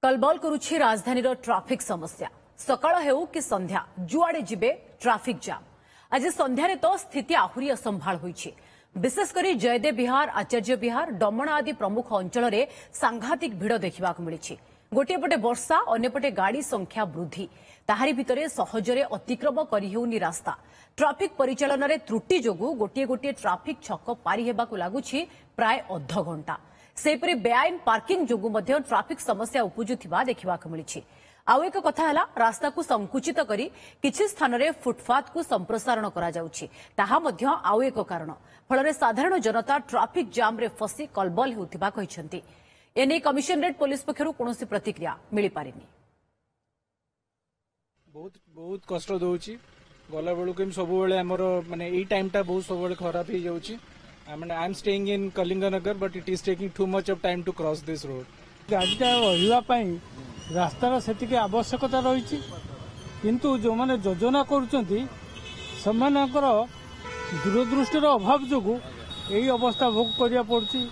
कलबल करुछि राजधानी ट्राफिक समस्या। सकाळ हेउ कि संध्या जुआडे जिबे ट्राफिक जाम। आज संध्यारे तो स्थिति आहुरी असंभाळ होईछि। विशेषकर जयदेव विहार, आचार्य विहार, डमणा आदि प्रमुख अंचल में सांघातिक भिड़ देखा मिली। गोटेपटे वर्षा, अन्यपटे गाड़ी संख्या वृद्धि। ताहारी भितरे सहजरे अतिक्रम करिहेउनी रास्ता। ट्राफिक परिचालन में त्रुटि जोगु गोटे गोटे ट्राफिक छक पारी हेबाकु लागुछि प्राय अध घंटा। सेपरि बेआईन पार्किंग जोगु मध्य ट्राफिक समस्या उपजुथिबा देखिबाकु मिलिछि। आउ एक कथा हला, रास्ता को संकुचित करी किछि स्थान रे फुटपाथ को संप्रसारण करा जाउछि। ताहा मध्य आउ एक कारण। फलरे साधारण जनता ट्राफिक जाम रे फसी कलबल हेउथिबा कहिसंती। एने कमिशनरेट पुलिस पक्षरु कोनोसी प्रतिक्रिया मिली पारिनी। बहुत कष्ट दउछि। गला बेलु केम सब बेले हमर माने एई टाइमटा बहुत सब बेले खराब हे जाउछि। I mean, I'm staying in Kalinganagar, but it is taking too much of time to cross this road. गाड़ीटा रही रास्तार से आवश्यकता रही, किंतु जो मैंने योजना करुँच दूरदृष्टिर अभाव जो यही अवस्था भोग करिया पड़ुछि।